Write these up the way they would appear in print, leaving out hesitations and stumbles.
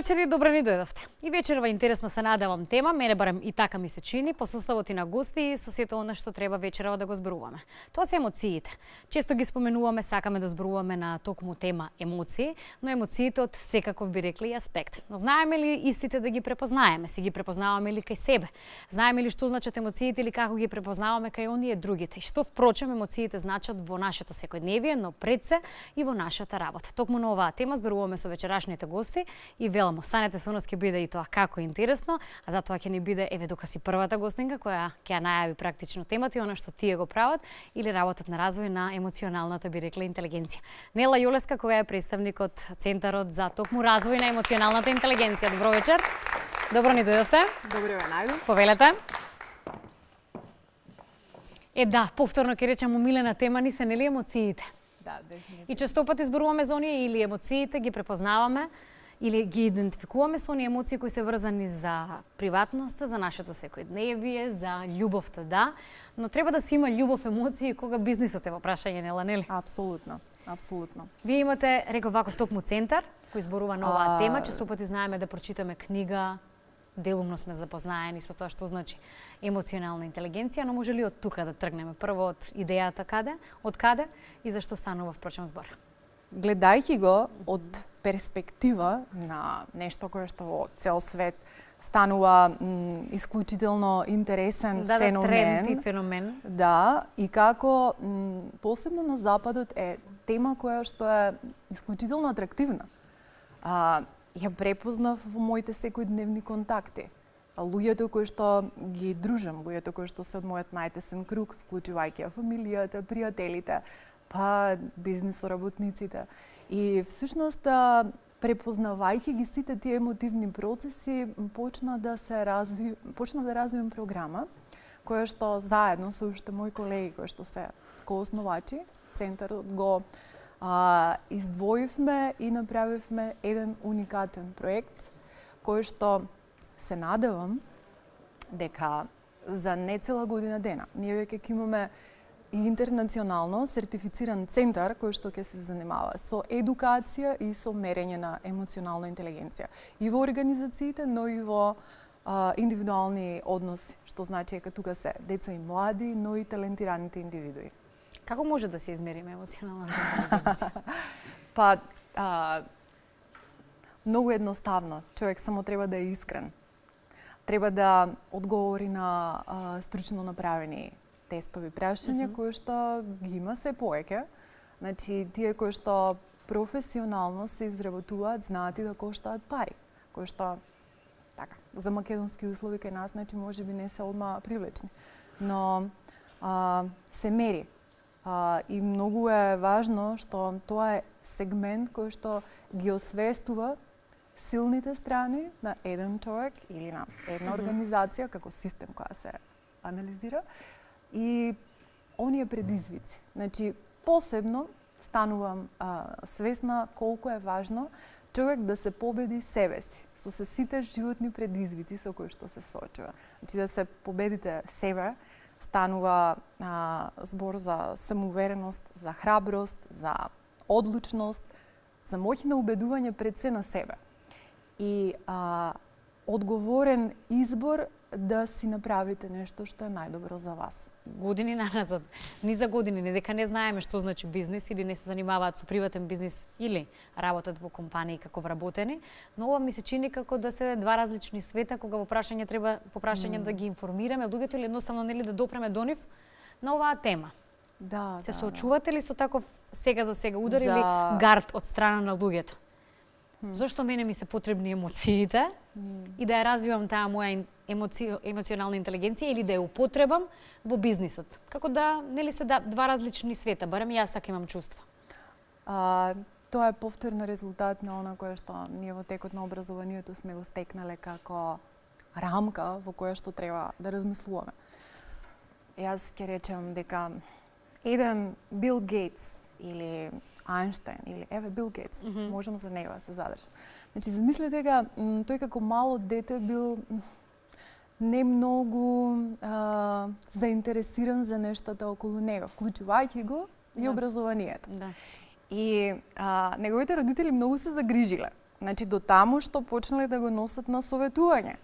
вечер и добро ни дојдовте. И вечерва интересна се надевам тема, мене барем и така ми се чини, по составот и на гости и со сето она што треба вечерва да го зборуваме. Тоа се емоциите. Често ги споменуваме, сакаме да зборуваме на токму тема емоции, но емоциите од секаков би рекли аспект. Но знаеме ли истите да ги препознаеме? Си ги препознаваме ли кај себе? Знаеме ли што значат емоциите или како ги препознаваме кај оние другите? И што впрочем емоциите значат во нашето секојдневие, но пред се и во нашата работа. Токму на оваа тема зборуваме со вечерашните гости и велам, останете со нас, ќе биде и тоа како интересно, а затоа ќе ни биде еве тука си првата гостинка која ќе ја најави практично темата и она што тие го прават или работат на развој на емоционалната би рекла интелигенција. Нела Јолеска која е представник од Центарот за токму развој на емоционалната интелигенција. Добро вечер. Добро ни дојдовте. Добро ве најдов. Повелете. Да, повторно ќе речам умилена тема ни се нели емоциите. Да, дефинитивно. И често пати зборуваме за оние или емоциите ги препознаваме или ги идентификуваме со оние емоции кои се врзани за приватноста, за нашето секојдневие, за љубовта, да, но треба да се има љубов, емоции кога бизнисот е во прашање, нела, нели? Апсолутно, апсолутно. Вие имате, реков ваков токму центар кој зборува на оваа тема, често пати знаеме да прочитаме книга, делумно сме запознаени со тоа што значи емоционална интелигенција, но може ли од тука да тргнеме прво од идејата од каде и зашто станува впрочем збор? Гледајќи го од перспектива на нешто кое што во цел свет станува исклучително интересен феномен. Тренд и феномен. Да, и како посебно на Западот е тема која што е исклучително атрактивна. Ја препознав во моите секојдневни контакти. Луѓето кои што ги дружам, луѓето кои што се од мојот најтесен круг, вклучувајќи фамилијата, пријателите, па бизнис соработниците. И всушност препознавајќи ги сите тие емотивни процеси, почна да развивам програма која што заедно со уште мои колеги кои што се коосновачи Центарот го издвоивме и направивме еден уникатен проект кој што се надевам дека за нецела година дена ние веќе ќе имаме и интернационално сертифициран центар кој што ќе се занимава со едукација и со мерење на емоционална интелигенција и во организациите, но и во индивидуални односи, што значи дека тука се деца и млади, но и талентираните индивидуи. Како може да се измериме емоционалната интелигенција? Па, многу едноставно. Човек само треба да е искрен. Треба да одговори на стручно направени тестови прашања кои што ги има се повеќе. Значи, тие кои што професионално се изработуваат, знаат и да коштаат пари. Кои што, така, за македонски услови кај нас, значи, може би не се одма привлечни. Но се мери. И многу е важно што тоа е сегмент кој што ги освестува силните страни на еден човек или на една организација како систем која се анализира и оние предизвици. Значи, посебно станувам свесна колку е важно човек да се победи себе си со сите животни предизвици со кои што се соочува. Значи, да се победите себе станува збор за самоувереност, за храброст, за одлучност, за моќ на убедување пред се на себе. И одговорен избор да си направите нешто што е најдобро за вас. Години наназад, ни за години, не дека не знаеме што значи бизнис или не се занимаваат со приватен бизнис или работат во компании како вработени, но ова ми се чини како да се два различни света кога во прашање треба да ги информираме луѓето или едноставно нели да допреме до нив на оваа тема. Да, се соочувате ли со таков сега за сега удар или гард од страна на луѓето? Зошто мене ми се потребни емоциите и да ја развивам таа моја емоционална интелигенција или да ја употребам во бизнисот? Како да, нели се два различни света, барем јас така имам чувства. Тоа е повторно резултат на она кое што ние во текот на образованието сме го стекнале како рамка во која што треба да размислуваме. Јас ќе речем дека еден Бил Гейтс или Айнштайн или еве Бил Гейтс, можам за него да се задржам. Значи, замислете дека тој како мало дете бил не многу заинтересиран за нештата околу него, вклучувајќи го и образованието. Да. И неговите родители многу се загрижиле Значи до таму што почнале да го носат на советување.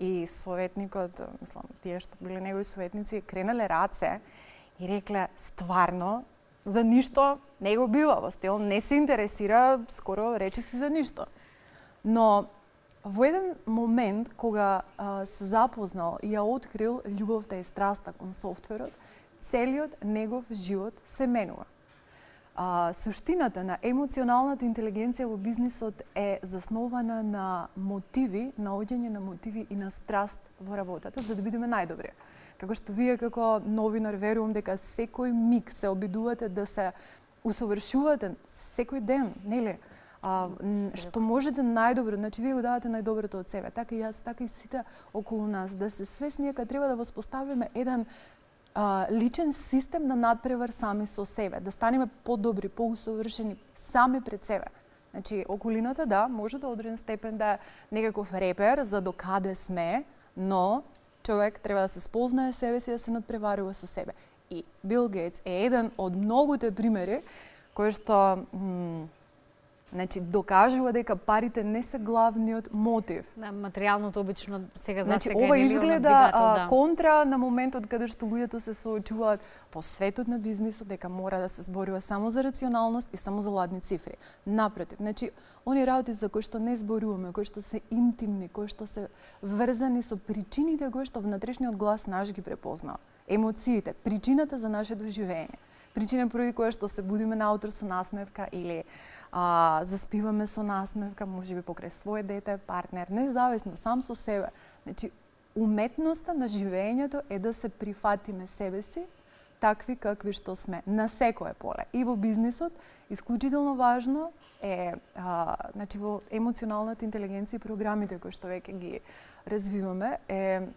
И советникот, мислам, тие што биле негови советници, кренале раце и рекле стварно за ништо не го бива, во стил не се интересира, скоро рече си за ништо. Но во еден момент кога се запознал и ја открил љубовта и страста кон софтверот, целиот негов живот се менува. Суштината на емоционалната интелигенција во бизнисот е заснована на мотиви, наоѓање на мотиви и на страст во работата, за да бидеме најдобри. Како што вие како новинар верувам дека секој миг се обидувате да се усовршувате секој ден, нели? Што можете најдобро, значи вие го давате најдоброто од себе, така и јас, така и сите околу нас, да се свесни дека треба да воспоставиме еден личен систем на надпревар сами со себе, да станеме подобри, поусовршени сами пред себе. Значи, околината, да, може до одреден степен да е некаков репер за докаде сме, но човек треба да се спознае себе си, да се надпреварува со себе. И Бил Гейтс е еден од многуте примери кои што значи докажува дека парите не се главниот мотив. Да, материјалното обично сега за значи, сега ова е изгледа контра на моментот каде што луѓето се соочуваат во светот на бизнисот дека мора да се зборува само за рационалност и само за ладни цифри. Напротив, значи они работи за кои што не зборуваме, кои што се интимни, кои што се врзани со причините кои што внатрешниот глас наш ги препознава. Емоциите, причината за нашето живење. Причина поради која што се будиме наутро со насмевка или заспиваме со насмевка, можеби покрај своје дете, партнер, независно, сам со себе. Значи, уметноста на живењето е да се прифатиме себе си, такви какви што сме, на секое поле. И во бизнисот, исклучително важно е, значи во емоционалната интелигенција и програмите кои што веќе ги развиваме, е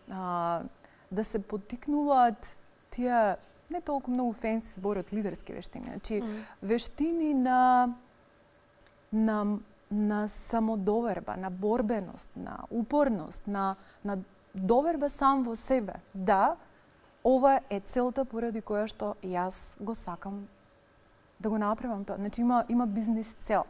да се поттикнуваат тие не толку многу фенси зборот лидерски вештини, значи вештини на самодоверба, на борбеност, на упорност, на доверба сам во себе. Да, ова е целта поради која што јас го сакам да го направам тоа. Значи има бизнис цел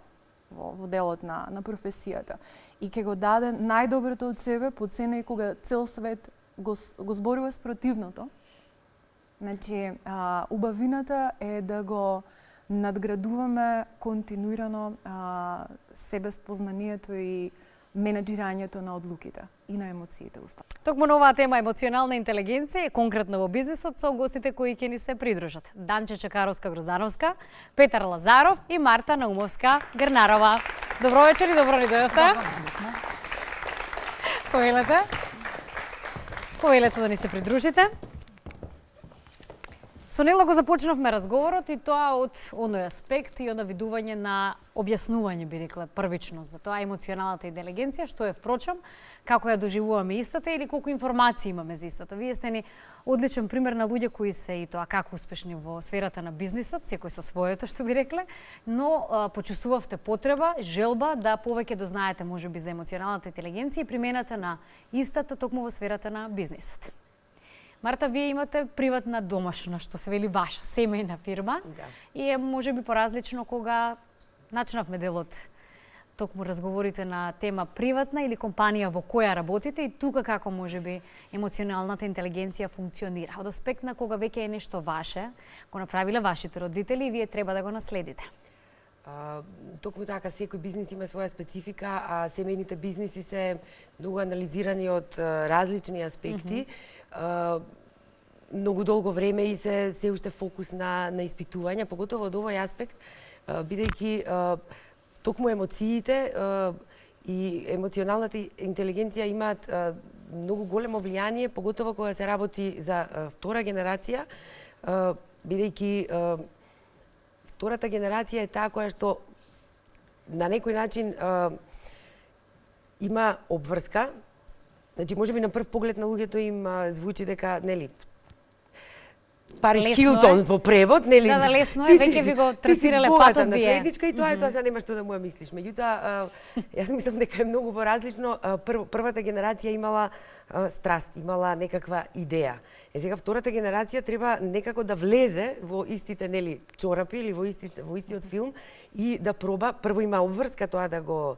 во делот на професијата и ќе го даде најдоброто од себе по цена и кога цел свет го зборува спротивното. Значи, убавината е да го надградуваме континуирано себеспознанието и менеджирањето на одлуките и на емоциите. Токму на оваа тема емоционална интелигенција, конкретно во бизнисот, со гостите кои ќе ни се придружат. Данче Чекаровска-Грозановска, Петар Лазаров и Марта Наумовска-Грнарова. Добро вечер и добро ни дојдовте. Повелете да ни се придружите. Со Нела го започнавме разговорот и тоа од оној аспект и од видување на објаснување, би рекла, првично за тоа емоционалната интелигенција, што е впрочем, како ја доживуваме истата или колку информации имаме за истата. Вие сте ни одличен пример на луѓе кои се и тоа како успешни во сферата на бизнисот, секој со своето, што би рекле, но почувствувавте потреба, желба да повеќе дознаете можеби за емоционалната интелигенција и примената на истата токму во сферата на бизнисот. Марта, вие имате приватна домашна, што се вели ваша, семејна фирма. Да. И е можеби поразлично кога начнавме делот токму разговорите на тема приватна или компанија во која работите и тука како можеби емоционалната интелигенција функционира. Од аспект на кога веќе е нешто ваше, го направиле вашите родители и вие треба да го наследите. Токму така, секој бизнис има своја специфика, а семејните бизниси се многу анализирани од различни аспекти. Многу долго време и се уште фокус на испитување, поготово од овој аспект, бидејќи токму емоциите и емоционалната интелигенција имаат многу големо влијание, поготово кога се работи за втора генерација, бидејќи втората генерација е таа која што на некој начин има обврска. Значи, можеби на прв поглед на луѓето им звучи дека, нели, Парис Хилтон во превод, нели? Да, лесно е, веќе ви го трасирале патот вие. Наследничка и тоа е тоа, сега нема што да му ја мислиш. Меѓутоа, јас мислам дека е многу поразлично. Првата генерација имала страст, имала некаква идеја. Сега втората генерација треба некако да влезе во истите, нели, чорапи или во истиот филм и да проба, прво има обврска тоа да го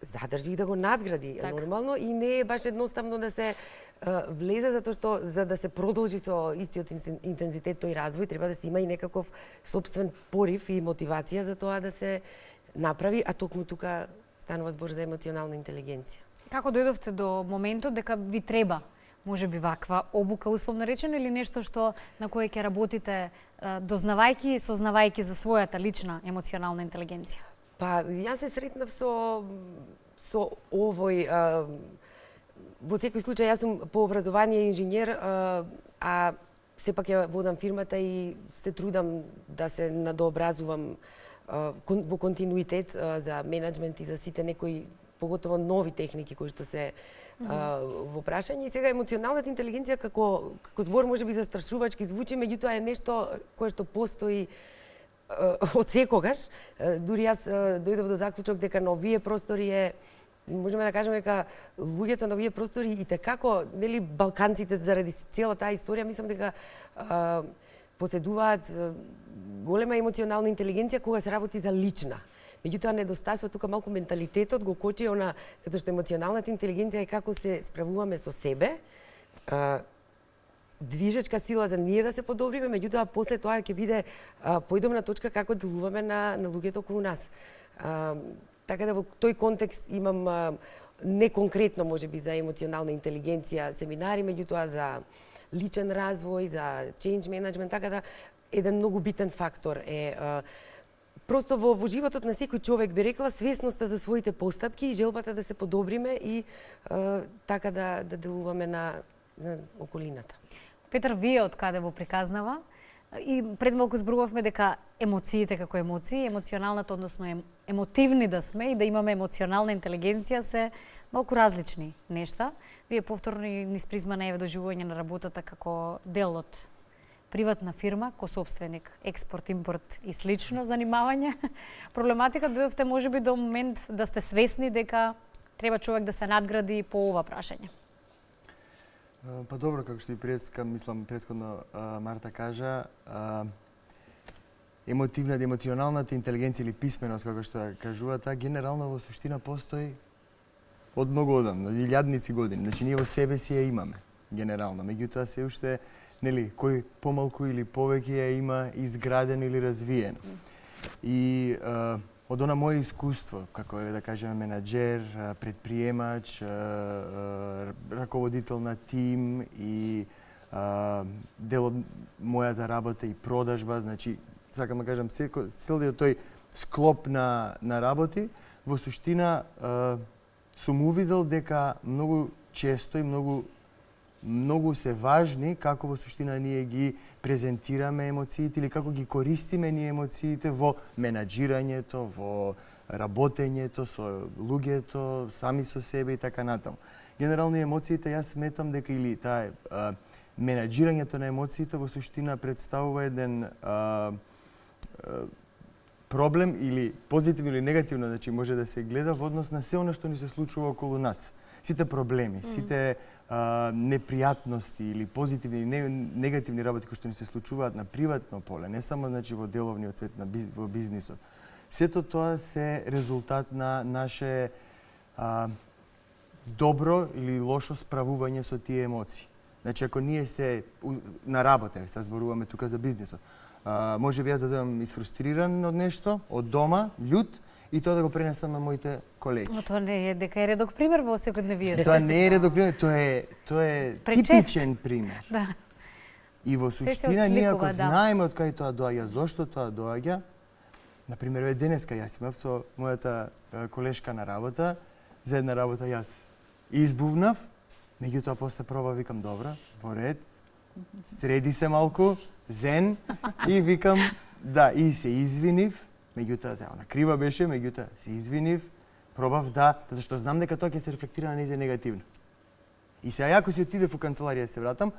задржи и да го надгради. Така. Нормално и не е баш едноставно да се влезе, затоа што за да се продолжи со истиот интензитет тој развој, треба да се има и некаков собствен порив и мотивација за тоа да се направи, а токму тука станува збор за емоционална интелигенција. Како дојдовте до моментот дека ви треба можеби ваква обука условно речено или нешто што на кое ќе работите дознавајќи и сознавајќи за својата лична емоционална интелигенција? Па, јас се сретнав со овој во секој случај јас сум по образование инженер, а сепак ја водам фирмата и се трудам да се надообразувам во континуитет за менеджмент и за сите некои поготово нови техники кои што се во прашање. И сега емоционалната интелигенција како збор можеби застрашувачки звучи, меѓутоа е нешто кое што постои од секогаш. Дури јас дојдов до заклучок дека на овие простори е, можеме да кажеме дека луѓето на овие простори и tekako, нели, балканците заради цела таа историја, мислам дека поседуваат голема емоционална интелигенција кога се работи за лична. Меѓутоа недостасува тука малку менталитетот го кочи она, затоа што емоционалната интелигенција е како се справуваме со себе, движечка сила за ние да се подобриме, меѓутоа после тоа ќе биде поидобна точка како делуваме на луѓето околу нас. Така да во тој контекст имам не конкретно можеби за емоционална интелигенција семинари, меѓутоа за личен развој, за change management, така да еден многу битен фактор е просто во животот на секој човек би рекла свесноста за своите постапки и желбата да се подобриме и така да делуваме на околината. Петар, вие од каде во приказнава? И пред малку зборувавме дека емоциите како емоции, емоционалната, односно емотивни да сме и да имаме емоционална интелигенција се малку различни нешта. Вие повторно низ призма на доживување на работата како дел од приватна фирма, ко собственик, експорт, импорт и слично занимавање. Проблематика дојдовте можеби до момент да сте свесни дека треба човек да се надгради по ова прашање. Па добро, како што и мислам претходно Марта кажа, емоционалната интелигенција или писменост, како што кажувате, генерално во суштина постои од многу одамна, илјадници години. Значи ние во себе си ја имаме генерално, меѓутоа се уште нели кој помалку или повеќе ја има изградено или развиено. И од она моје искуство, како да кажеме менаџер, предприемач, раководител на тим и дел од мојата работа и продажба, значи сакам да кажам целиот тој склоп на работи, во суштина сум увидел дека многу често и многу се важни како во суштина ние ги презентираме емоциите или како ги користиме ние емоциите во менаџирањето, во работењето со луѓето, сами со себе и така натаму. Генерално емоциите јас сметам дека или таа менаџирањето на емоциите во суштина представува еден проблем или позитивно или негативно, значи може да се гледа во однос на се она што ни се случува околу нас. Сите проблеми, сите непријатности или позитивни или негативни работи кои што ни се случуваат на приватно поле, не само значи во деловниот свет, во бизнисот. Сето тоа се резултат на наше добро или лошо справување со тие емоции. Значи ако ние се на работа, се зборуваме тука за бизнисот, може би јас да дојдам изфрустриран од нешто, од дома, љут, и тоа да го пренесам на моите колеги. Но тоа не е дека е редок пример во секојдневието. Тоа не е редок пример, тоа е типичен пример. Да. И во суштина ние ако знаеме од кај тоа доаѓа, зошто тоа доаѓа, например, денеска јас имав со мојата колешка на работа, за една работа јас избувнав, меѓутоа после проба викам добро, во ред, среди се малку, зен, и викам, да, и се извинив, меѓутоа, она крива беше, меѓутоа се извинив, пробав да, затоа што знам дека тоа ќе се рефлектира на нејзе негативно. И сега ако си отидев у канцеларија да се вратам,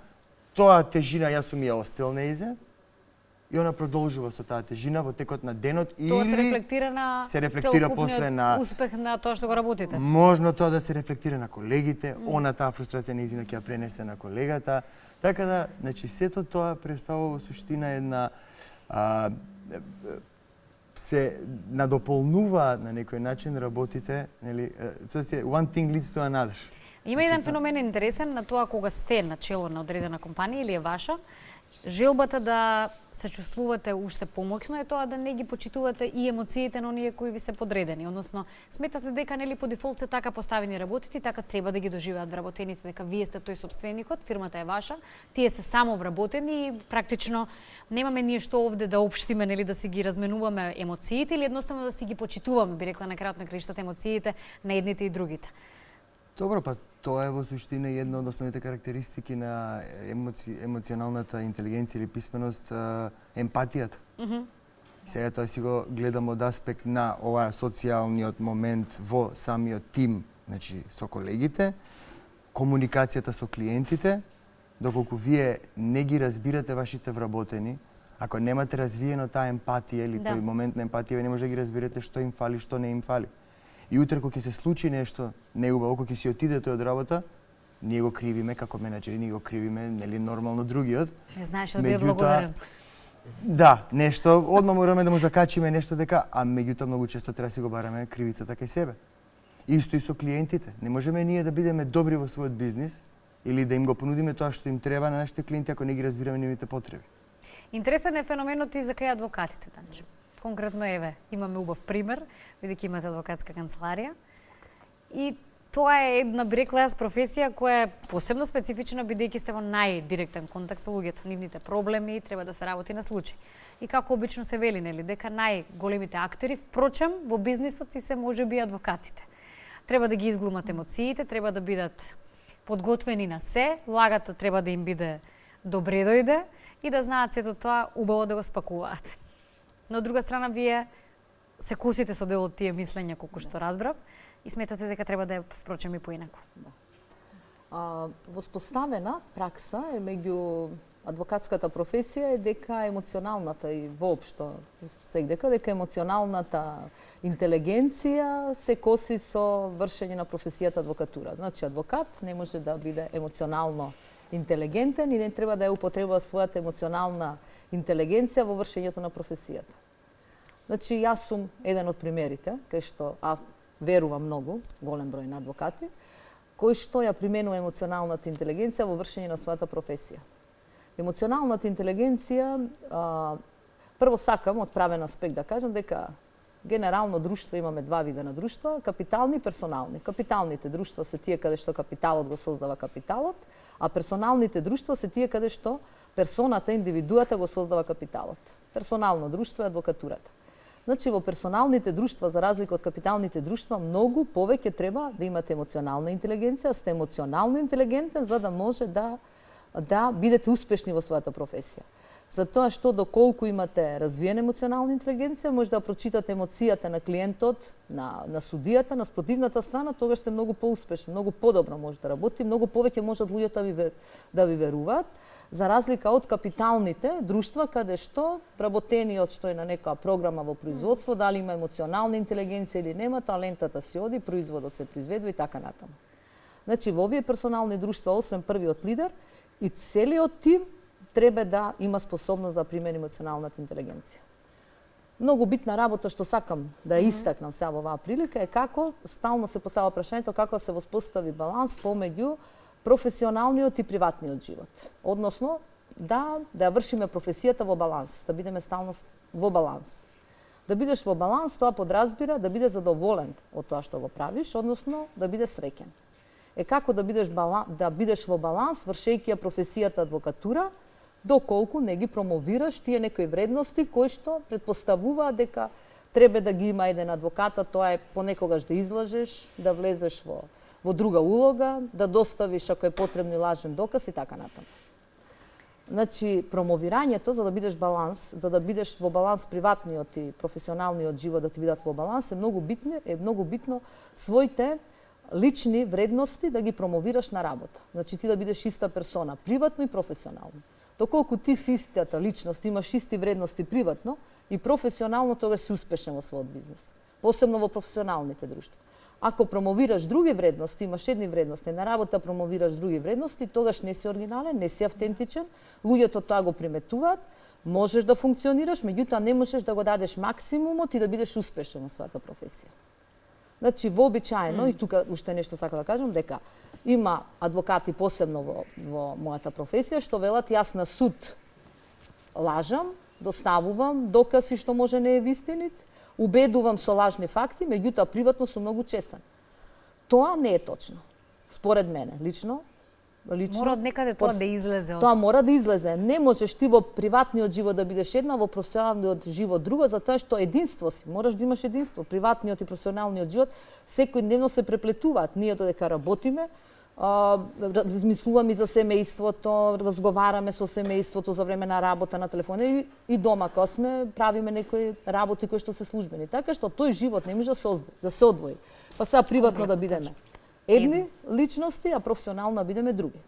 тоа тежина јас сум ја остел нејзе, и она продолжува со таа тежина во текот на денот или Тоа се рефлектира на после на успех на тоа што го работите. Можно тоа да се рефлектира на колегите, она таа фрустрација нејзина ќе ја пренесе на колегата. Така да, значи сето тоа представува во суштина една се надополнуваат на некој начин работите, нели, тоа се one thing leads to another. Има еден феномен интересен на тоа кога сте на чело на одредена компанија или е ваша, желбата да се чувствувате уште помоќно е тоа да не ги почитувате и емоциите на оние кои ви се подредени, односно сметате дека нели по дефолт се така поставени работите, така треба да ги доживеат вработените, дека вие сте тој сопственикот, фирмата е ваша, тие се само вработени и практично немаме ние што овде да општиме, нели да си ги разменуваме емоциите или едноставно да си ги почитуваме, би рекла на крајот на краиштата емоциите на едните и другите. Добро, па тоа е во суштина една од основните карактеристики на емоционалната интелигенција или писменост, емпатијата. Сега тоа си го гледам од аспект на ова социјалниот момент во самиот тим, значи со колегите, комуникацијата со клиентите, доколку вие не ги разбирате вашите вработени, ако немате развиено таа емпатија или тој момент на емпатија, вие не може да ги разберете што им фали, што не им фали. И утре кога ќе се случи нешто неубаво, кога ќе си отиде тој од работа, ние го кривиме како менаџери, ние го кривиме нели нормално другиот. Не знаеш да биде благодарен. Да, нешто одма мораме да му закачиме нешто дека, а меѓутоа многу често треба да си го бараме кривицата кај себе. Исто и со клиентите. Не можеме ние да бидеме добри во својот бизнис или да им го понудиме тоа што им треба на нашите клиенти ако не ги разбираме нивните потреби. Интересен е феноменот и за кај адвокатите, Данчо. Конкретно еве, имаме убав пример, бидејќи имате адвокатска канцеларија. И тоа е една, би рекла јас, професија која е посебно специфична, бидејќи сте во најдиректен контакт со луѓето, нивните проблеми, треба да се работи на случај. И како обично се вели, нели, дека најголемите актери, впрочем, во бизнисот и се можеби адвокатите. Треба да ги изглумат емоциите, треба да бидат подготвени на се, лагата треба да им биде добре дојде и да знаат сето тоа убаво да го спакуваат. Но од друга страна, вие се кусите со дел од тие мислења, колку што разбрав, и сметате дека треба да е, впрочем, и поинаку. Воспоставена пракса е меѓу адвокатската професија е дека емоционалната и воопшто сегдека дека емоционалната интелигенција се коси со вршење на професијата адвокатура. Значи адвокат не може да биде емоционално интелигентен и не треба да ја употребува својата емоционална интелигенција во вршењето на професијата. Значи јас сум еден од примерите кај што верувам многу, голем број на адвокати, кој што ја применува емоционалната интелигенција во вршење на својата професија. Емоционалната интелигенција, прво сакам од правен аспект да кажам дека генерално друштво имаме два вида на друштва, капитални и персонални. Капиталните друштва се тие каде што капиталот го создава капиталот, а персоналните друштва се тие каде што персоната, индивидуата го создава капиталот. Персонално друштво е адвокатурата. Значи, во персоналните друштва, за разлика од капиталните друштва, многу повеќе треба да имате емоционална интелигенција, сте емоционално интелигентен за да може да бидете успешни во својата професија. Затоа што доколку имате развиена емоционална интелигенција, може да прочитате емоцијата на клиентот, на судијата, на спротивната страна, тогаш сте многу поуспешни, многу подобро може да работи, многу повеќе можат луѓето да ви веруваат, за разлика од капиталните друштва, каде што вработениот што е на некоја програма во производство, дали има емоционална интелигенција или нема, талентата си оди, производот се произведува и така натаму. Значи, во овие персонални друштва, освен првиот лидер, и целиот тим треба да има способност да примени емоционалната интелигенција. Многу битна работа што сакам да ја истакнам сега во оваа прилика е како стално се поставува прашањето како да се воспостави баланс помеѓу професионалниот и приватниот живот. Односно, да ја вршиме професијата во баланс, да бидеме стално во баланс. Да бидеш во баланс, тоа подразбира да бидеш задоволен од тоа што го правиш, односно да бидеш среќен. Како да бидеш во баланс вршејќи ја професијата адвокатура, доколку не ги промовираш тие некои вредности кои што предпоставуваат дека треба да ги има еден адвокат, а тоа е понекогаш да излажеш, да влезеш во друга улога, да доставиш ако е потребно лажен доказ и така натаму. Значи, промовирањето за да бидеш баланс, за да бидеш во баланс приватниот и професионалниот живот да ти бидат во баланс е многу битно своите лични вредности да ги промовираш на работа. Значи ти да бидеш иста персона, приватно и професионално. Доколку ти си истата личност, имаш исти вредности приватно и професионално, тогаш си успешен во својот бизнес. Посебно во професионалните друштва. Ако промовираш други вредности, имаш едни вредности, на работа промовираш други вредности, тогаш не си оригинален, не си автентичен, луѓето тоа го приметуваат, Можеш да функционираш, меѓутоа не можеш да го дадеш максимумот и да бидеш успешен во својата професија. Значи, вообичаено, и тука уште нешто сакам да кажам, дека има адвокати посебно во мојата професија, што велат јас на суд лажам, доставувам докази што може не е вистинит, убедувам со лажни факти, меѓутоа приватно сум многу чесен. Тоа не е точно. Според мене, лично Мора од некаде тоа да излезе. Тоа мора да излезе. Не можеш ти во приватниот живот да бидеш една, во професионалниот живот друга, затоа што единство си. Мораш да имаш единство. Приватниот и професионалниот живот секојдневно се преплетуваат. Ние додека работиме, размислуваме за семејството, разговараме со семејството за време на работа на телефона и дома кога сме правиме некои работи кои што се службени. Така што тој живот не може да се одвои. Па сега приватно да бидеме едни личности, а професионално бидеме други.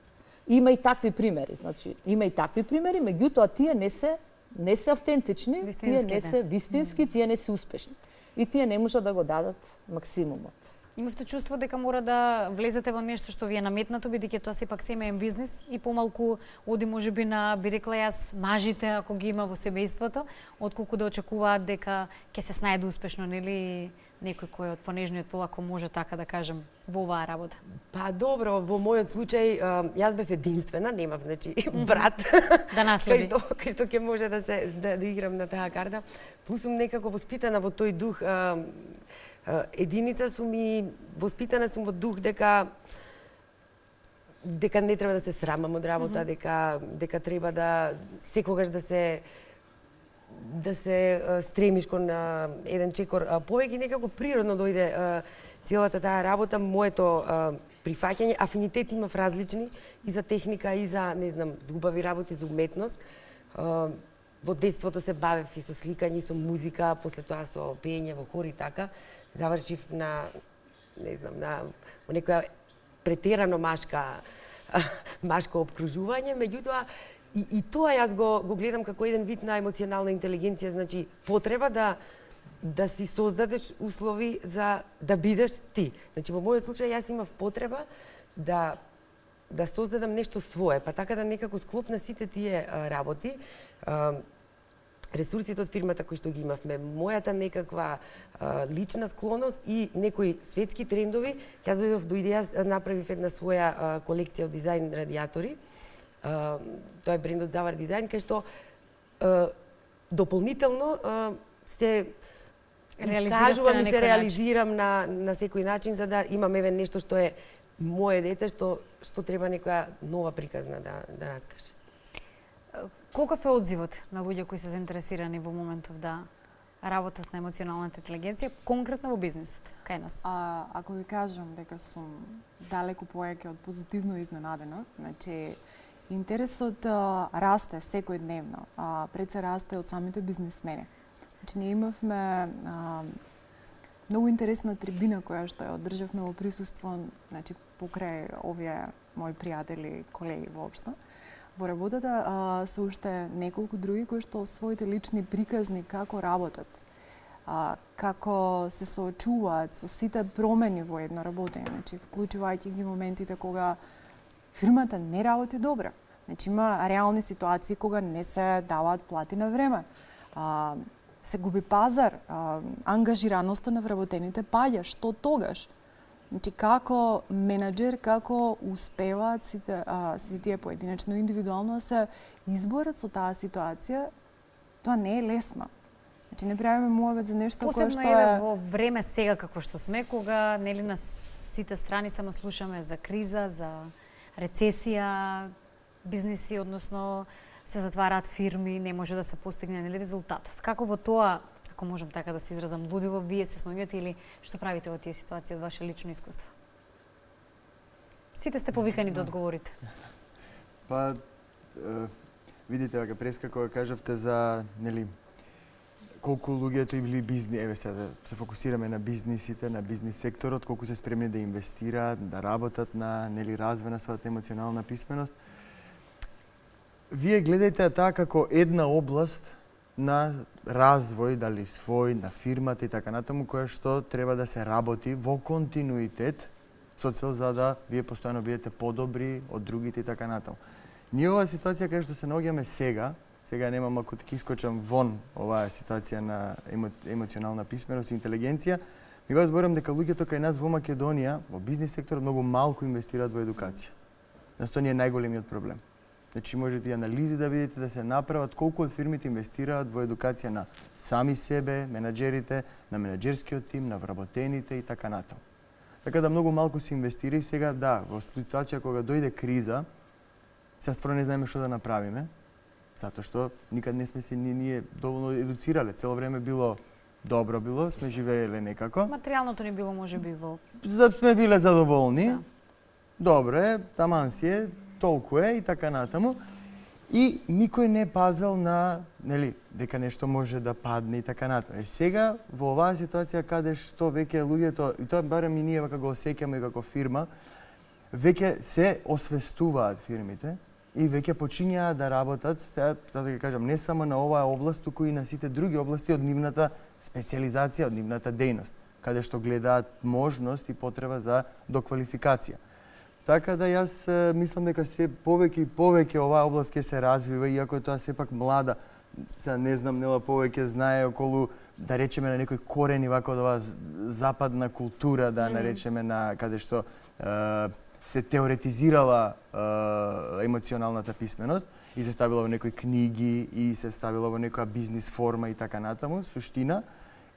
Има и такви примери, значи има и такви примери, меѓутоа тие не се автентични, тие не се вистински, тие не се успешни. И тие не можат да го дадат максимумот. Имавте чувство дека мора да влезете во нешто што ви е наметнато, бидејќи тоа сепак семеен бизнис и помалку оди можеби на, би рекла јас, мажите ако ги има во семејството, отколку да очекуваат дека ќе се снајде успешно, нели, некој кој од понежниот пол, ако може така да кажем, во оваа работа? Па добро, во мојот случај јас бев единствена, немав значи брат да наследи. Кај што ќе може да играм на таа карта. Плюс сум некако воспитана во тој дух. Единица сум и воспитана сум во дух дека не треба да се срамам од работа, дека треба да секогаш да се стремиш кон еден чекор повеќе, некако природно дојде целата таа работа, моето прифаќање, афинитет имав различни и за техника и за, не знам, убави работи за уметност. Во детството се бавев и со сликање, и со музика, после тоа со пеење во хор и така. Завршив на, не знам, во некоја претерано машко обкружување, меѓутоа и тоа јас го гледам како еден вид на емоционална интелигенција, значи потреба да си создадеш услови за да бидеш ти. Значи во мојот случај јас имав потреба да создадам нешто свое, па така да некако склопна сите тие работи, ресурсите од фирмата кои што ги имавме, мојата некаква лична склоност и некои светски трендови, јас дојдов до идеја, направив една своја колекција од дизајн радиатори. Тоа е брендот Завар Дизајн, кај што дополнително се искажувам и се реализирам на секој начин за да имам еве нешто што е моје дете, што треба некоја нова приказна да раскаже. Колков е одзивот на луѓе кои се заинтересирани во моментов да работат на емоционалната интелигенција, конкретно во бизнисот, кај нас? Ако ви кажам дека сум далеку поеќе од позитивно изненадена, значи интересот расте секојдневно, пред се расте од самите бизнисмени. Значи ние имавме многу интересна трибина која што ја одржавме во присуство, значи покрај овие мои пријатели, колеги воопшто. Во работата се уште неколку други кои што своите лични приказни како работат, како се соочуваат со сите промени во едно работење, значи вклучувајќи ги моментите кога фирмата не работи добро. Значи има реални ситуации кога не се даваат плати на време. Се губи пазар, ангажираноста на вработените паѓа, што тогаш? Значи, како менаџер, како успеваат сите тие поединечно, индивидуално да се изборат со таа ситуација, тоа не е лесно. Значи, не правиме муавет за нешто кое што Посебно е во време сега какво што сме, кога нели на сите страни само слушаме за криза, за рецесија, бизниси, односно се затвараат фирми, не може да се постигне нели резултатот. Како во тоа, ако можам така да се изразам, лудило, вие се снаоѓате или што правите во тие ситуации од ваше лично искуство? Сите сте повикани да одговорите. Па, видите, ако прескако кажавте за, нели, колку луѓето и били бизнес, еве сега да се фокусираме на бизнисите, на бизнис секторот, колку се спремни да инвестираат, да работат на, нели, развој на својата емоционална писменост. Вие гледајте таа како една област на развој, дали свој, на фирмата и така натаму, која што треба да се работи во континуитет со цел за да вие постојано бидете подобри од другите и така натаму. Ние оваа ситуација кај што се наоѓаме сега, сега немам ако ти искочам вон оваа ситуација на емоционална писменост и интелигенција, ми го зборам дека луѓето кај нас во Македонија, во бизнис секторот многу малку инвестираат во едукација. Тоа ни е најголемиот проблем. Значи можете и анализи да видите да се направат колку од фирмите инвестираат во едукација на сами себе, менаџерите, на менаџерскиот тим, на вработените и така натаму. Така да многу малку се инвестира и сега да, во ситуација кога дојде криза, сега стварно не знаеме што да направиме, затоа што никад не сме се ние доволно едуцирале. Цело време било добро било, сме живееле некако. Материјалното ни било можеби во... Сме биле задоволни. Да. Добро е, таман си е, толку е и така натаму. И никој не пазел на, нели, дека нешто може да падне и така натаму. Сега во оваа ситуација каде што веќе луѓето, и тоа барем и ние вака го осеќаме како фирма, веќе се освестуваат фирмите и веќе почињаат да работат, сега затоа ќе кажам, не само на оваа област, туку и на сите други области од нивната специјализација, од нивната дејност, каде што гледаат можност и потреба за доквалификација. Така да јас мислам дека се повеќе и повеќе оваа област ќе се развива, иако тоа сепак млада, сега не знам, нела повеќе знае околу, да речеме, на некои корени вака од оваа западна култура, да наречеме, на каде што се теоретизирала емоционалната писменост и се ставила во некои книги и се ставила во некоја бизнис форма и така натаму, суштина.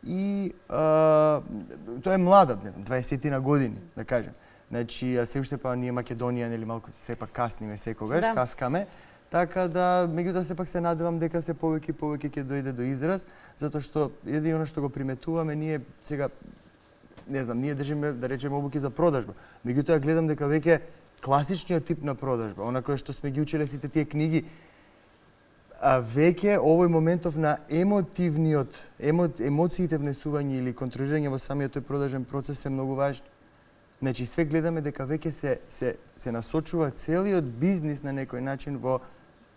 И тоа е млада, 20 години, да кажем. Значи, се уште па ние Македонија, нели малку сепак касниме секогаш, Да. каскаме. Така да, меѓутоа сепак се надевам дека се повеќе и повеќе ќе дојде до израз, затоа што едино што го приметуваме ние сега, не знам, ние држиме, да речеме, обуки за продажба. Меѓутоа гледам дека веќе класичниот тип на продажба, она кое што сме ги учеле сите тие книги, а веќе овој моментов на емоциите внесување или контролирање во самиот тој продажен процес е многу важен. Значи, све гледаме дека веќе се насочува целиот бизнис на некој начин во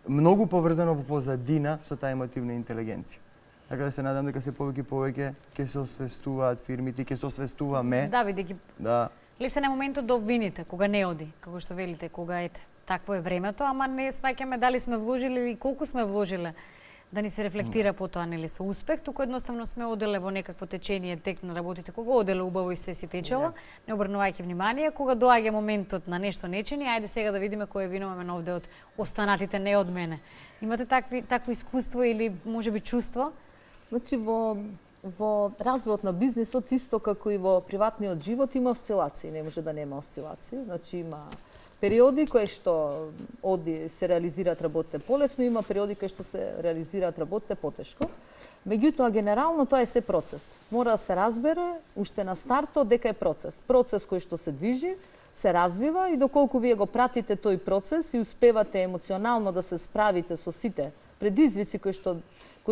многу поврзано во позадина со таа емотивна интелигенција. Така да се надам дека се повеќе и повеќе ќе се освестуваат фирмите, ќе се освестуваме. Да, бидејќи Да. ли се на моментот да обвините, кога не оди, како што велите, кога ете, такво е времето, ама не сваќаме дали сме вложили или колку сме вложиле да ни се рефлектира по тоа, нели, со успех, туку едноставно сме оделе во некакво течение, тек на работите, кога оделе убаво и се си течело, не обрнувајќи внимание, кога доаѓа моментот на нешто нечини, ајде сега да видиме кој е виновен овде од останатите, не од мене. Имате такво искуство или можеби чувство? Значи, во развојот на бизнисот, исто како и во приватниот живот, има осцилации, не може да нема осцилации. Значи, има периоди кои што се реализираат работите полесно, има периоди кои што се реализираат работите потешко. Меѓутоа, генерално тоа е се процес. Мора да се разбере уште на стартот дека е процес. Процес кој што се движи, се развива и доколку вие го пратите тој процес и успевате емоционално да се справите со сите предизвици кои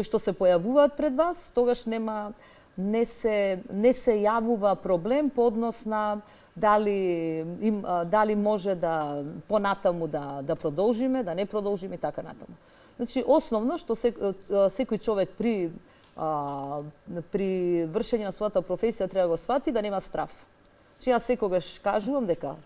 што се појавуваат пред вас, тогаш не се јавува проблем по однос на дали може да понатаму да продолжиме, да не продолжиме и така натаму. Значи, основно што секој човек при вршење на својата професија треба да го свати да нема страф. Значи, јас секогаш кажувам дека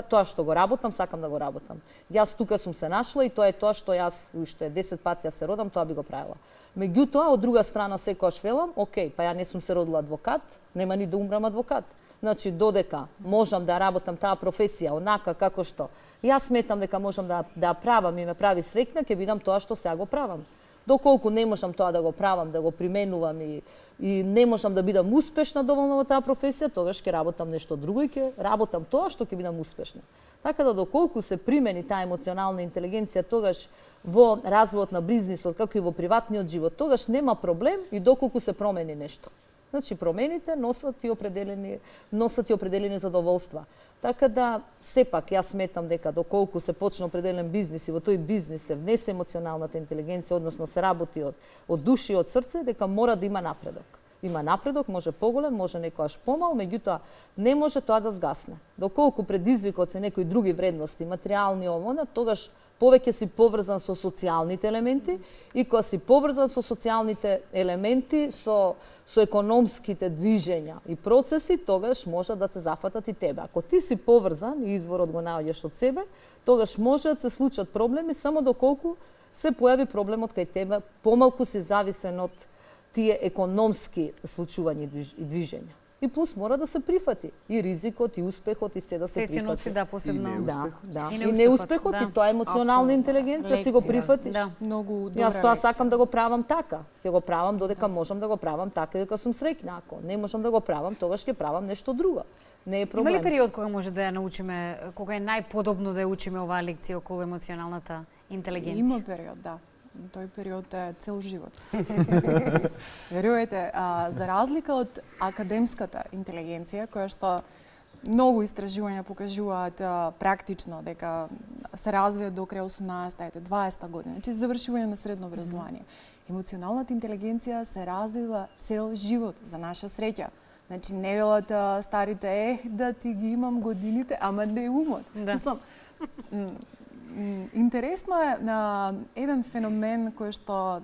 тоа што го работам, сакам да го работам. Јас тука сум се нашла и тоа е тоа што јас уште 10 пати се родам, тоа би го правила. Меѓутоа, од друга страна секогаш велам, окей, па ја не сум се родила адвокат, нема ни да умрам адвокат. Значи, додека можам да работам таа професија онака како што јас сметам дека можам да правам и ме прави среќна, ќе бидам тоа што сега го правам. Доколку не можам тоа да го правам, да го применувам и не можам да бидам успешна доволно во таа професија, тогаш ќе работам нешто друго и ќе работам тоа што ќе бидам успешна. Така да доколку се примени таа емоционална интелигенција тогаш во развојот на бизнисот, како и во приватниот живот, тогаш нема проблем и доколку се промени нешто. Значи, промените носат и определени задоволства. Така да, сепак, јас сметам дека доколку се почне определен бизнис и во тој бизнис се внесе емоционалната интелигенција, односно се работи од душа и од срце, дека мора да има напредок. Има напредок, може поголем, може некојаш помал, меѓутоа не може тоа да згасне. Доколку предизвикот се некои други вредности, материјални овона, тогаш повеќе си поврзан со социјалните елементи и кога си поврзан со социјалните елементи, со економските движења и процеси, тогаш може да те зафатат и тебе. Ако ти си поврзан и изворот го наоѓаш од себе, тогаш може да се случат проблеми само доколку се појави проблемот кај тебе, помалку си зависен од тие економски случувања и движења. И плюс мора да се прифати и ризикот и успехот и се да се прифати. Се носи да посебно. Да. И неуспехот и тоа е емоционална интелигенција, си го прифатиш. Да. Многу добра Јас тоа сакам да го правам така. Ќе го правам додека можам да го правам така, додека сум среќна. Ако не можам да го правам, тогаш ќе правам нешто друго. Не е проблем. Има ли период кога може да ја научиме, кога е најподобно да ја учиме оваа лекција околу емоционалната интелигенција? Има период, да. Тој период е цел живот. Верувате, за разлика од академската интелигенција, која што многу истражувања покажуваат практично дека се развија до крај 18-та, 20-та година, значи завршување на средно образование. Емоционалната интелигенција се развива цел живот, за наша среќа. Значи не велат старите, да ти ги имам годините, ама не умот. Да. Мислам, интересно е на еден феномен кој што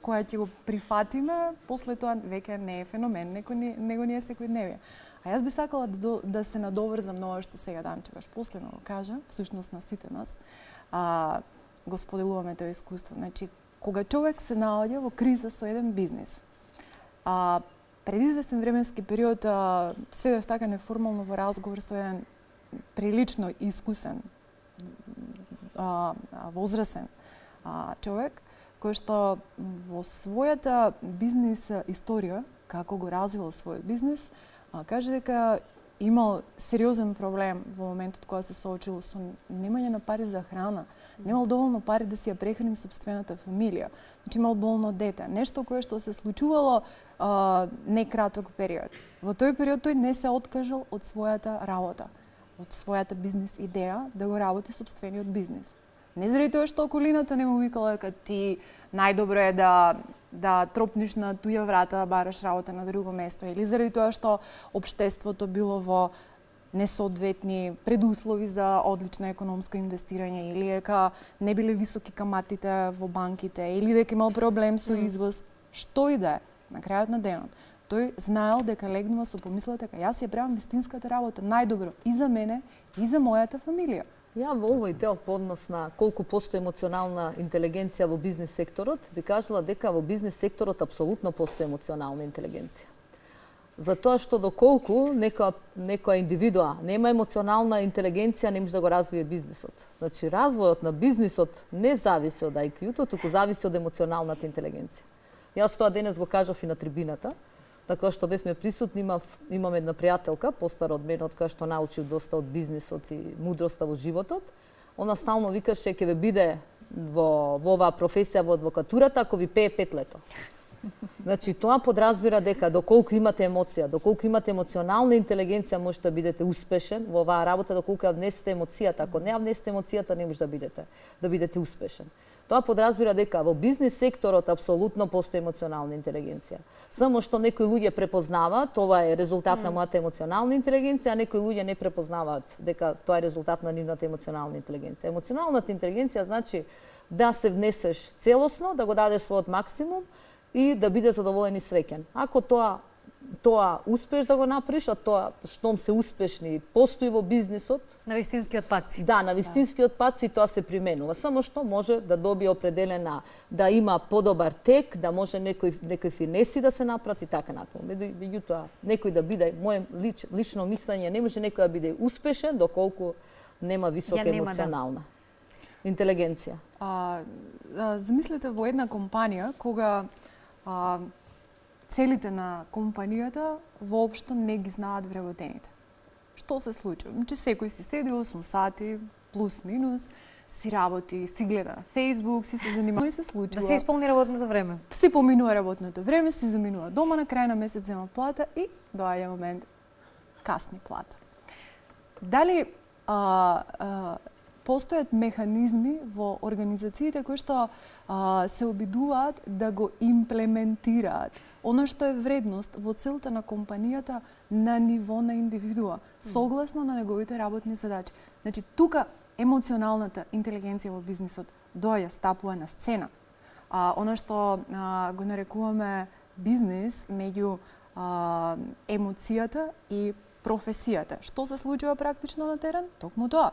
која ќе го прифатиме, после тоа веќе не е феномен, него не е секојдневие. А јас би сакала да се надоврзам на ова што сега Данчеваш последно го кажа, всушност на сите нас. Го споделуваме тоа искуство. Значи, кога човек се наоѓа во криза со еден бизнис, пред известен временски период седев така неформално во разговор со еден прилично искусен возрасен човек, кој што во својата бизнис историја, како го развил својот бизнис, каже дека имал сериозен проблем во моментот кога се соочил со немање на пари за храна, немал доволно пари да си ја прехрани сопствената фамилија, значи имал болно дете, нешто кое што се случувало не краток период. Во тој период тој не се откажал од својата работа, од својата бизнис идеја да го работи сопствениот бизнис. Не заради тоа што околината не му викала дека ти најдобро е да тропниш на туја врата да бараш работа на друго место, или заради тоа што општеството било во несоодветни предуслови за одлично економско инвестирање, или дека не биле високи каматите во банките, или дека имал проблем со извоз, што и да е, на крајот на денот. Тој знаел дека легнува со помислата дека јас ја правам вистинската работа најдобро и за мене и за мојата фамилија. Ја во овој дел по однос на колку постои емоционална интелигенција во бизнис секторот, би кажала дека во бизнис секторот апсолутно постои емоционална интелигенција. Затоа што доколку некоја индивидуа нема емоционална интелигенција, не може да го развие бизнисот. Значи, развојот на бизнисот не зависи од IQ-то, туку зависи од емоционалната интелигенција. Јас тоа денес го кажав и на трибината, така што бевме присутни, имам една пријателка, постара од мене, од која што научив доста од бизнисот и мудроста во животот. Она стално викаше ќе ве биде во оваа професија во адвокатурата ако ви пее 5 лето. Значи, тоа подразбира дека доколку имате емоција, доколку имате емоционална интелигенција, можете да бидете успешен во оваа работа, доколку ја внесете емоцијата. Ако не ја внесете емоцијата, не може да бидете успешен. Тоа подразбира дека во бизнис секторот апсолутно постои емоционална интелигенција. Само што некои луѓе препознаваат, ова е резултат на мојата емоционална интелигенција, а некои луѓе не препознаваат дека тоа е резултат на нивната емоционална интелигенција. Емоционалната интелигенција значи да се внесеш целосно, да го дадеш својот максимум и да биде задоволен и среќен. Ако тоа успеш да го направиш, а тоа штом се успешни постои во бизнисот. На вистинскиот пат си. Да, на вистинскиот пат си тоа се применува. Само што може да добие определена, да има подобар тек, да може некои финеси да се направат и така натаму. Меѓутоа, некој да биде, моје лично мислење, не може некој да биде успешен доколку нема висока емоционална интелигенција. Замислете во една компанија кога целите на компанијата воопшто не ги знаат вработените. Што се случува? Значи секој си седи 8 сати плюс минус, си работи, си гледа на Facebook, си се занимава и се случува. Да се исполни работното време. Си поминува работното време, си заминува дома, на крај на месец зема плата и доаѓа момент касни плата. Дали постојат механизми во организациите кои што се обидуваат да го имплементираат она што е вредност во целта на компанијата на ниво на индивидуа, согласно на неговите работни задачи. Значи, тука емоционалната интелигенција во бизнисот стапува на сцена. Оно што го нарекуваме бизнис меѓу емоцијата и професијата. Што се случува практично на терен? Токму тоа.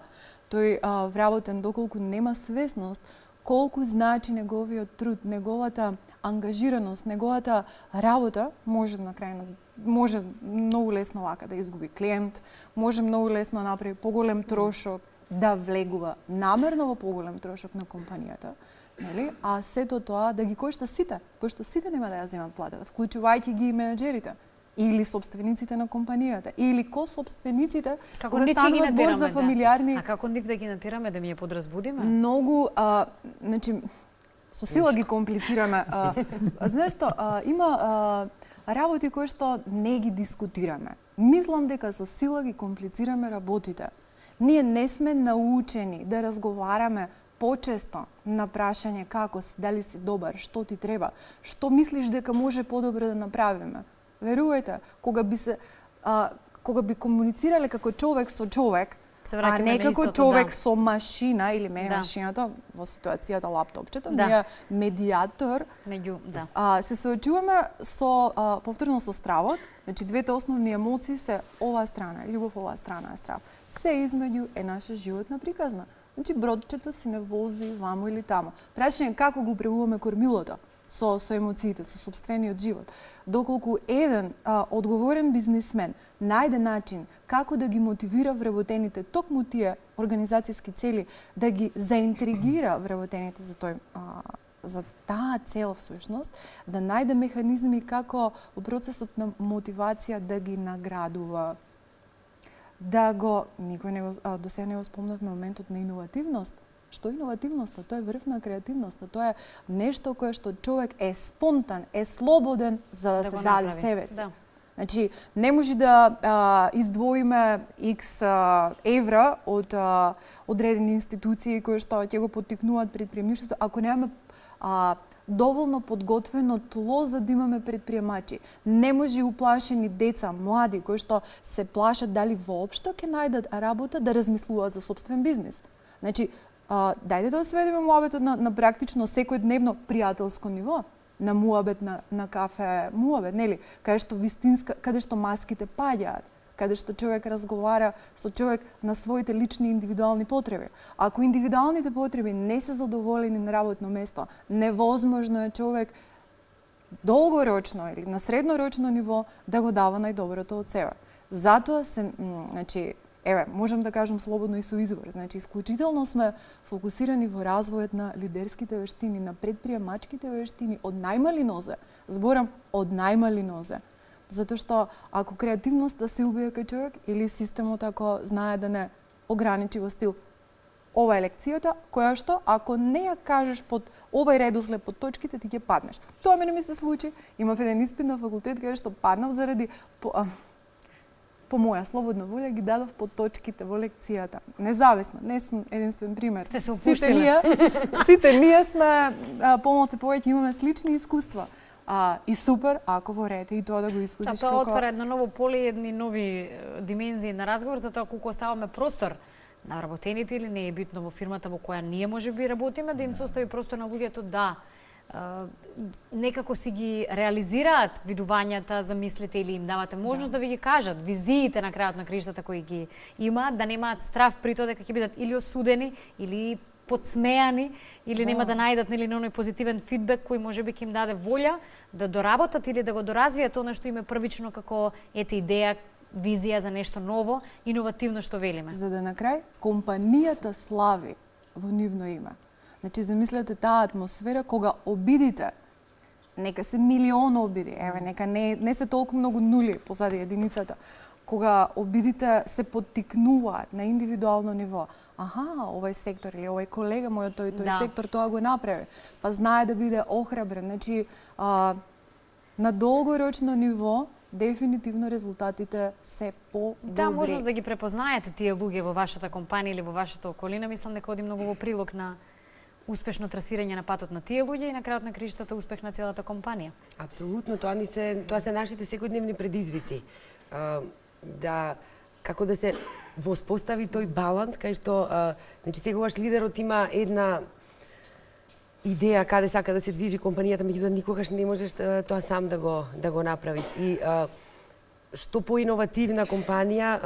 Тој вработен доколку нема свесност колку значи неговиот труд, неговата ангажираност, неговата работа, може многу лесно вака да изгуби клиент, може многу лесно да направи поголем трошок, да влегува намерно во поголем трошок на компанијата, нели? А сето тоа да ги кошта сите, пошто сите нема да ја земат платата, вклучувајќи ги и менаџерите или собствениците на компанијата, или кособствениците, кога станува збор за фамилиарни... А како нив да ги натираме, да ми ја подразбудиме? Многу, значи, со сила ги комплицираме. Знаеш што, има работи кои што не ги дискутираме. Мислам дека со сила ги комплицираме работите. Ние не сме научени да разговараме почесто на прашање како си, дали си добар, што ти треба, што мислиш дека може подобро да направиме. Верувајте, кога би комуницирале како човек со човек, а не како човек со машина или машината во ситуацијата лаптопчето, ние медиатор, се соочуваме со повторно со стравот. Значи двете основни емоции се оваа страна, љубов, оваа страна е страв. Се измеѓу е наша животна приказна. Значи бродчето си не вози ваму или таму. Прашање како го управуваме кормилото со емоциите, со сопствениот живот. Доколку еден одговорен бизнисмен најде начин како да ги мотивира вработените, токму тие организацијски цели, да ги заинтригира вработените за таа цел всушност, да најде механизми како во процесот на мотивација да ги наградува, да го, до сега не го спомнавме моментот на иновативност. Што е иновативноста? Тоа е врв на креативноста. Тоа е нешто кое што човек е спонтан, е слободен за да се даде себе си. Значи, не може да издвоиме X евра од одредени институции кои што ќе го поттикнуваат предприемништвото, ако немаме доволно подготвено тло за да имаме предприемачи. Не може уплашени деца, млади, кои што се плашат дали воопшто ќе најдат работа да размислуваат за сопствен бизнис. Значи, дајте да сведеме муабетот на практично секојдневно пријателско ниво, на муабет на кафе, муабет, нели, каде што маските паѓаат, каде што човек разговара со човек на своите лични индивидуални потреби. Ако индивидуалните потреби не се задоволени на работно место, невозможно е човек долгорочно или на среднорочно ниво да го дава најдоброто од себе. Затоа значи, можам да кажам слободно и со извор. Значи, исклучително сме фокусирани во развојот на лидерските вештини, на предприемачките вештини од најмали нозе. Зборам од најмали нозе. Затоа што ако креативноста се убие кај човек или системот ако знае да не ограничи во стил ова е лекцијата, која што ако не ја кажеш под овај редослед под точките ти ќе паднеш. Тоа мене ми се случи. Имав еден испит на факултет каде што паднав заради по моја слободна волја ги дадов под точките во лекцијата. Независно, не сум единствен пример. Сте се опуштиле. Сите ние сме помалку повеќе имаме слични искуства. И супер ако во ред и тоа да го искусиш како... Тоа отвара едно ново поле и едни нови димензии на разговор за тоа колку оставаме простор на работените или не е битно во фирмата во која ние можеби работиме, да им се остави простор на луѓето да некако си ги реализираат видувањата, замислите или им давате можност да ви ги кажат, визиите на крајот на криштата кои ги имаат, да немаат страв при тоа дека ќе бидат или осудени, или подсмејани, или нема да најдат нели оној позитивен фидбек кој можеби ќе им даде волја да доработат или да го доразвијат она што им е првично како идеја, визија за нешто ново, иновативно што велиме. За да на крај компанијата слави во нивно име. Значи, замислете таа атмосфера кога обидите, нека се милион обиди, нека не се толку многу нули позади единицата, кога обидите се поттикнуваат на индивидуално ниво. Овој сектор или овој колега мој од тој сектор тоа го направи, па знае да биде охрабрен. Значи, на долгорочно ниво дефинитивно резултатите се по-добри. Да, можност да ги препознаете тие луѓе во вашата компанија или во вашата околина, мислам дека оди многу во прилог на успешно трасирање на патот на тие луѓе и на крајот на криштата успех на целата компанија. Апсолутно, тоа се нашите секојдневни предизвици. Да како да се воспостави тој баланс, кај што значи секогаш лидерот има една идеја каде сака да се движи компанијата, меѓутоа никогаш не можеш тоа сам да го направиш. И што поиновативна компанија,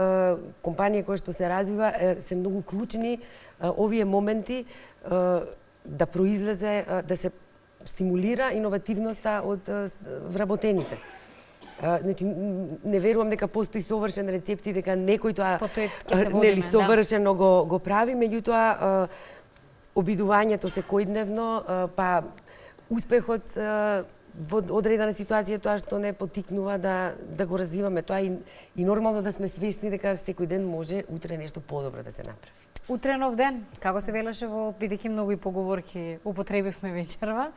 компанија која што се развива, се многу клучни овие моменти да произлезе, да се стимулира иновативноста од вработените. Значи, не верувам дека постои совршен рецепт и дека некој тоа нели совршено го прави, меѓутоа обидувањето секојдневно, па успехот во одредена ситуација тоа што не потикнува да го развиваме тоа и нормално да сме свесни дека секој ден може утре нешто подобро да се направи. Утре нов ден, како се велеше во бидејќи многу и поговорки употребивме вечерва.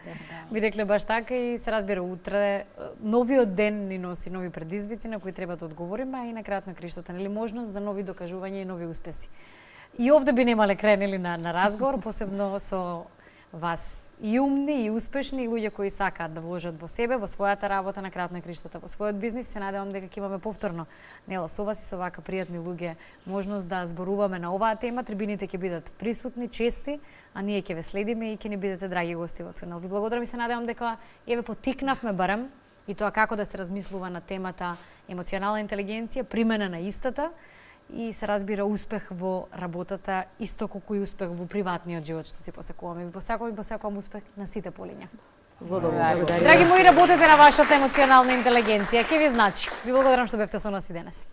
Би рекле баш така и се разбира утре новиот ден ни носи нови предизвици на кои треба да одговориме, а и на крајот на криштата, нели, можност за нови докажувања и нови успеси. И овде би немале крај, нели, на разговор, посебно со вас и умни и успешни луѓе кои сакаат да вложат во себе, во својата работа, на крајот на криштата, во својот бизнис. Се надевам дека ќе имаме повторно, нела, со вас и со вака пријатни луѓе можност да зборуваме на оваа тема. Трибините ќе бидат присутни, чести, а ние ќе ве следиме и ќе ни бидете драги гости во тунел. Ви благодарам и се надевам дека еве потикнавме барем и тоа како да се размислува на темата емоционална интелигенција, примена на истата, и се разбира успех во работата, исто колку и успех во приватниот живот што си посекуваме. Ви посакувам успех на сите полиња. Задоволство. Драги мои, работете на вашата емоционална интелигенција, ќе ви значи. Ви благодарам што бевте со нас и денес.